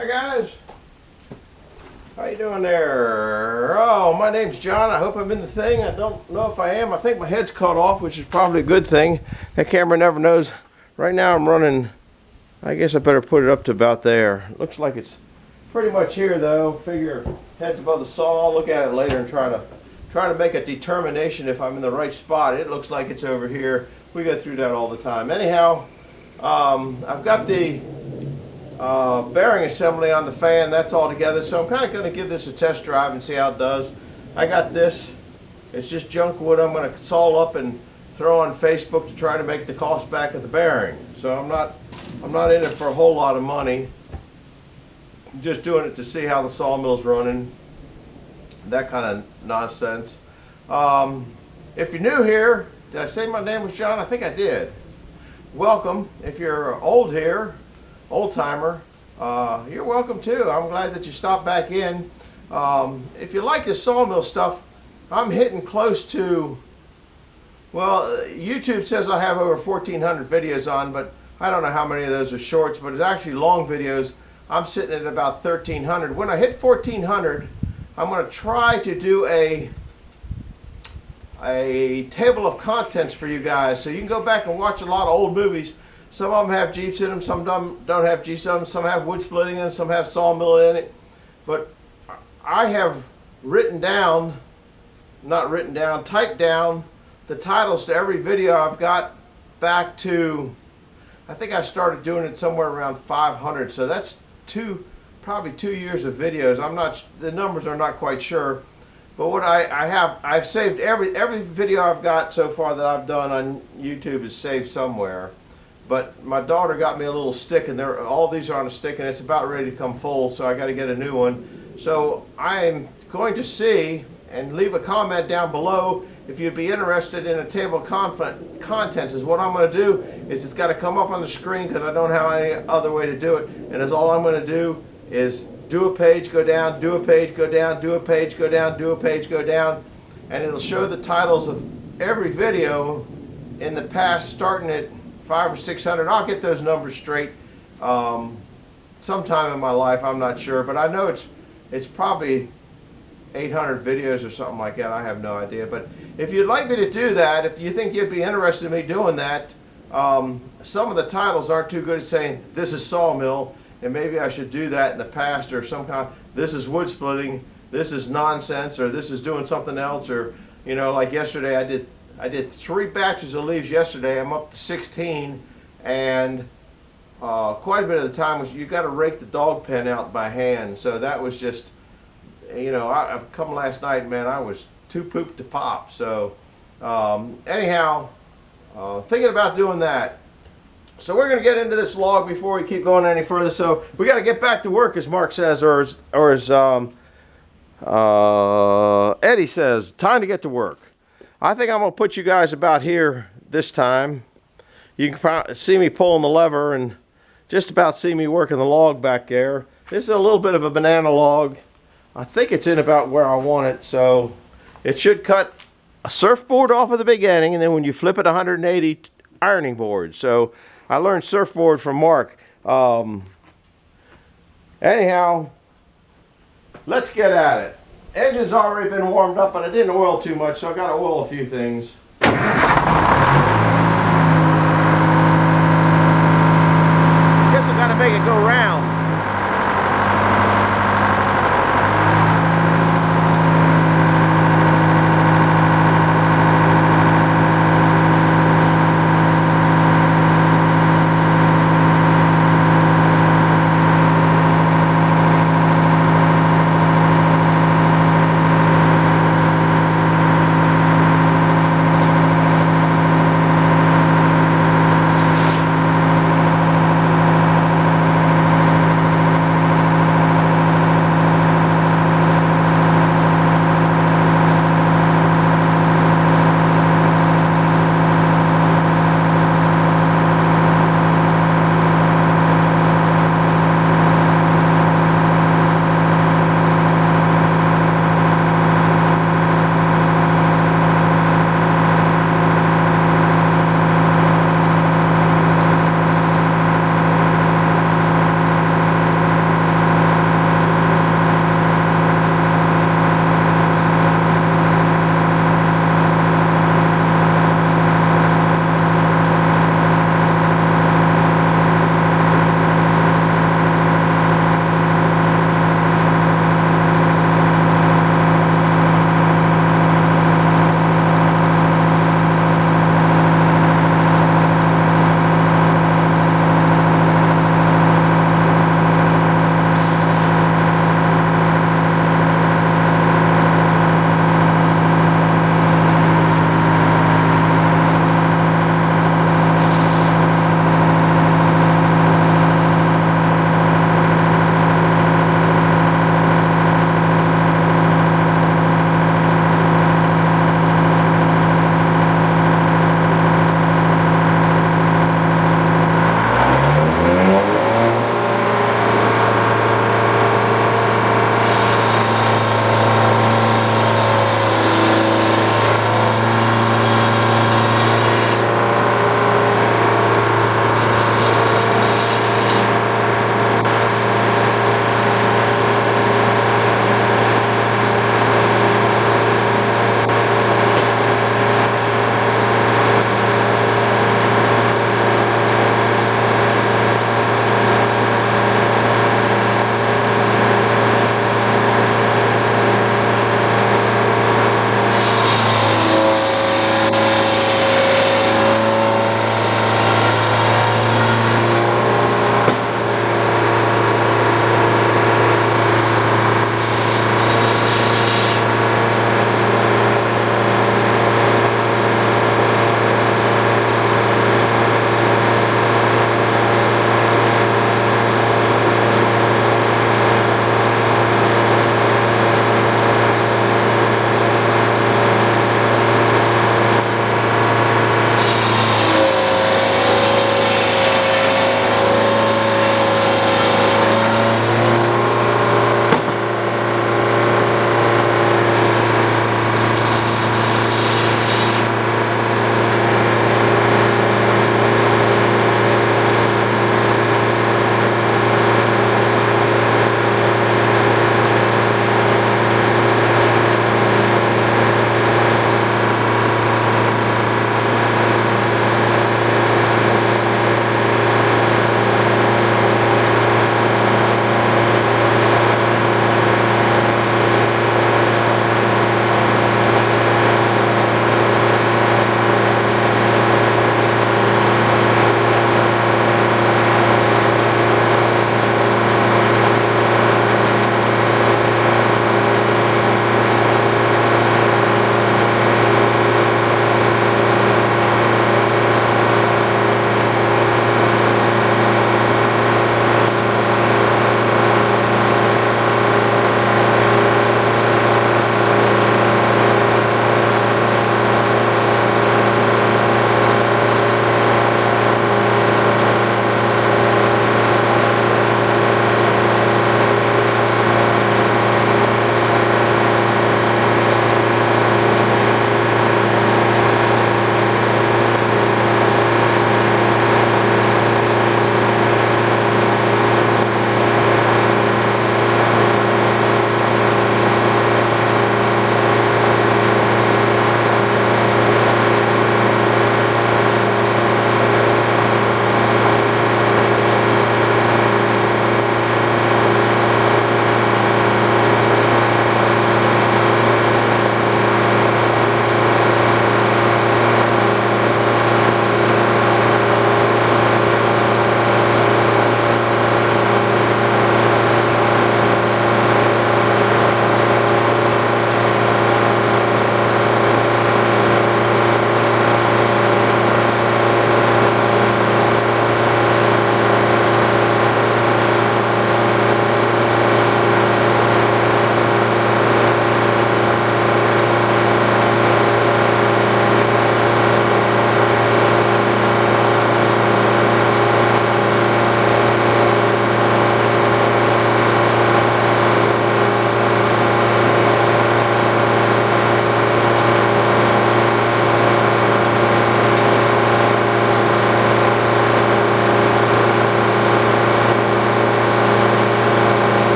Hi guys, how you doing there? Oh, my name's John. I hope I'm in the thing. I don't know if I am. I think my head's cut off, which is probably a good thing. That camera never knows. Right now I'm running, I guess I better put it up to about there. Looks like it's pretty much here though. Figure head's above the saw. I'll look at it later and try to make a determination if I'm in the right spot. It looks like it's over here. We go through that all the time. Anyhow, I've got the bearing assembly on the fan. That's all together, so I'm kind of going to give this a test drive and see how it does. I got this. It's just junk wood. I'm going to saw up and throw on Facebook to try to make the cost back of the bearing. So I'm not in it for a whole lot of money. I'm just doing it to see how the sawmill's running. That kind of nonsense. If you're new here, did I say my name was John? I think I did. Welcome. If you're old here, old timer, you're welcome too. I'm glad that you stopped back in. If you like this sawmill stuff, I'm hitting close to, well, YouTube says I have over 1,400 videos on, but I don't know how many of those are shorts, but it's actually long videos. I'm sitting at about 1,300. When I hit 1,400, I'm going to try to do a table of contents for you guys, so you can go back and watch a lot of old movies. Some of them have Jeeps in them, some don't have Jeeps in them, some have wood splitting in them, some have sawmill in it. But I have typed down the titles to every video I've got back to, I think I started doing it somewhere around 500, so that's probably 2 years of videos. The numbers are not quite sure. But what I've saved every video I've got so far that I've done on YouTube is saved somewhere. But my daughter got me a little stick, and all these are on a stick, and it's about ready to come full, so I got to get a new one. So I'm going to see and leave a comment down below if you'd be interested in a table of contents. Is what I'm going to do is it's got to come up on the screen because I don't have any other way to do it, and that's all I'm going to do is do a page, go down, do a page, go down, do a page, go down, do a page, go down, and it'll show the titles of every video in the past, starting at 500 or 600. I'll get those numbers straight sometime in my life. I'm not sure, but I know it's probably 800 videos or something like that. I have no idea. But if you'd like me to do that, if you think you'd be interested in me doing that, some of the titles aren't too good at saying this is sawmill, and maybe I should do that in the past, or some kind. This is wood splitting. This is nonsense, or this is doing something else, or like yesterday I did 3 batches of leaves yesterday. I'm up to 16, and quite a bit of the time was you got to rake the dog pen out by hand. So that was just, I come last night, man, I was too pooped to pop. So anyhow, thinking about doing that. So we're going to get into this log before we keep going any further. So we got to get back to work, as Mark says, or as Eddie says, time to get to work. I think I'm going to put you guys about here this time. You can probably see me pulling the lever and just about see me working the log back there. This is a little bit of a banana log. I think it's in about where I want it, so it should cut a surfboard off at the beginning, and then when you flip it 180 ironing boards. So I learned surfboard from Mark. Anyhow, let's get at it. Engine's already been warmed up, but I didn't oil too much, so I got to oil a few things. Guess I got to make it go round.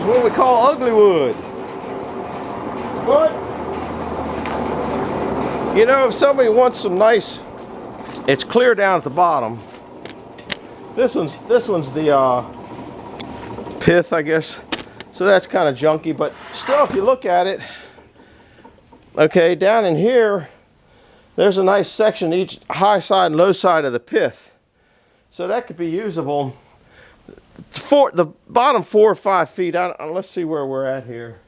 what we call ugly wood. But, you know, if somebody wants some nice, it's clear down at the bottom. This one's the pith, I guess. So that's kind of junky, but still, if you look at it, okay, down in here, there's a nice section each high side and low side of the pith. So that could be usable. For the bottom 4 or 5 feet, let's see where we're at here.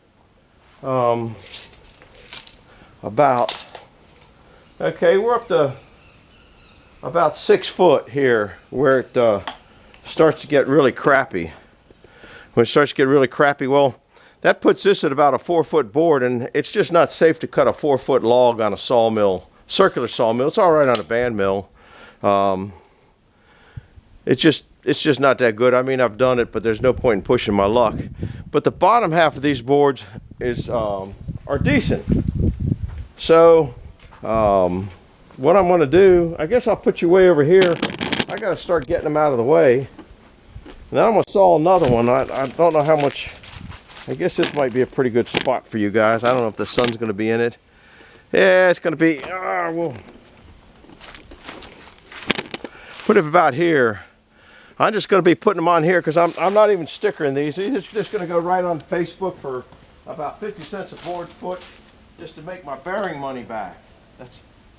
About, okay, we're up to about 6 foot here where it starts to get really crappy. When it starts to get really crappy, well, that puts this at about a 4-foot board, and it's just not safe to cut a 4-foot log on a sawmill, circular sawmill. It's all right on a band mill. It's just not that good. I mean, I've done it, but there's no point in pushing my luck. But the bottom half of these boards is are decent. So what I'm going to do, I guess I'll put you way over here. I got to start getting them out of the way. And then I'm going to saw another one. I don't know how much. I guess this might be a pretty good spot for you guys. I don't know if the sun's going to be in it. Yeah, it's going to be. We'll put it about here. I'm just going to be putting them on here because I'm not even stickering these. These are just going to go right on Facebook for about 50 cents a board foot, just to make my bearing money back.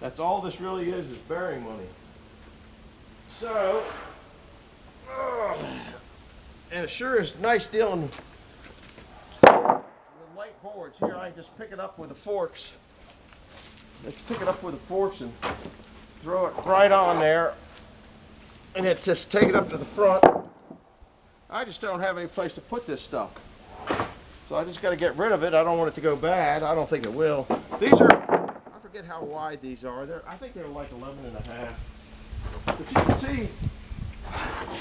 That's all this really is bearing money. So, and it sure is nice dealing with light boards. Here I just pick it up with the forks. Let's pick it up with the forks and throw it right on there. And it just take it up to the front. I just don't have any place to put this stuff. So I just got to get rid of it. I don't want it to go bad. I don't think it will. These are, I forget how wide these are. I think they're like 11 and a half. But you can see,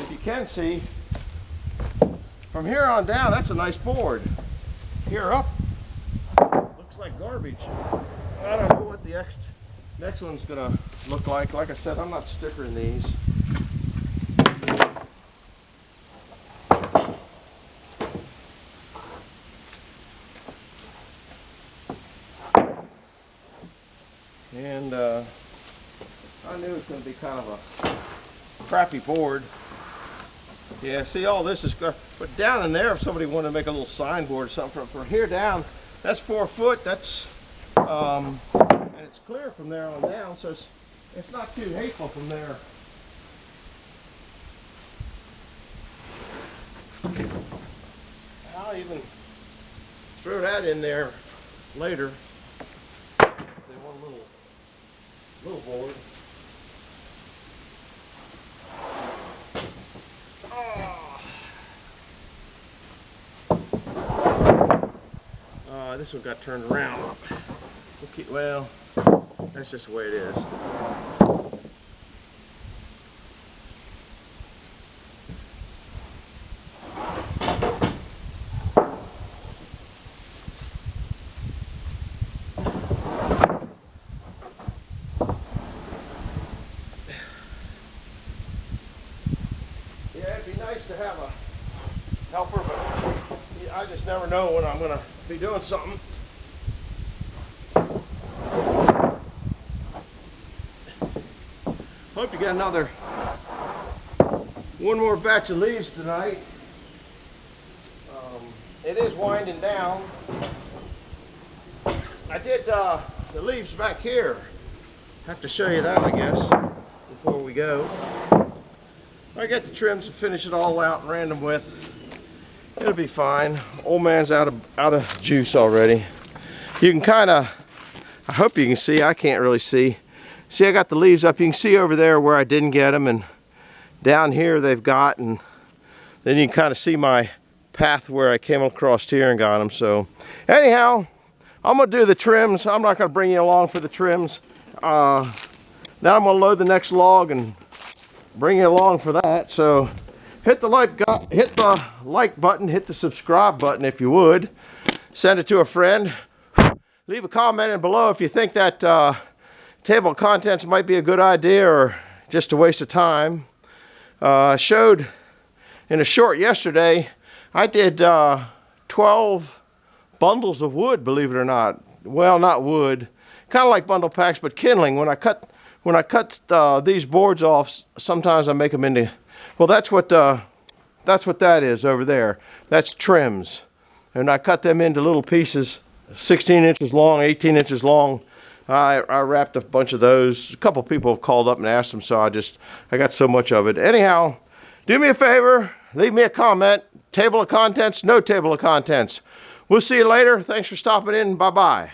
if you can see, from here on down, that's a nice board. Here up, looks like garbage. I don't know what the next one's gonna look like. Like I said, I'm not stickering these. And I knew it was going to be kind of a crappy board. Yeah, see, all this is, but down in there, if somebody wanted to make a little signboard or something, from here down, that's 4 foot. That's and it's clear from there on down, so it's not too hateful from there. I'll even throw that in there later. They want a little board. This one got turned around. Okay, well, that's just the way it is. Yeah, it'd be nice to have a helper, but I just never know when I'm going to be doing something. Hope you get one more batch of leaves tonight. It is winding down. I did the leaves back here. Have to show you that, I guess, before we go. I got the trims to finish it all out and ran them with. It'll be fine. Old man's out of juice already. You can kind of, I hope you can see, I can't really see. See, I got the leaves up. You can see over there where I didn't get them, and down here they've got, and then you can kind of see my path where I came across here and got them. So anyhow, I'm gonna do the trims. I'm not gonna bring you along for the trims. Then I'm gonna load the next log and bring you along for that. So hit the like button, hit the subscribe button if you would. Send it to a friend. Leave a comment in below if you think that table of contents might be a good idea or just a waste of time. I showed in a short yesterday, I did 12 bundles of wood, believe it or not. Well, not wood, kind of like bundle packs, but kindling. When I cut these boards off, sometimes I make them into, well, that's what that is over there. That's trims. And I cut them into little pieces, 16 inches long, 18 inches long. I wrapped a bunch of those. A couple people have called up and asked them, so I got so much of it. Anyhow, do me a favor, leave me a comment. Table of contents, no table of contents. We'll see you later. Thanks for stopping in. Bye-bye.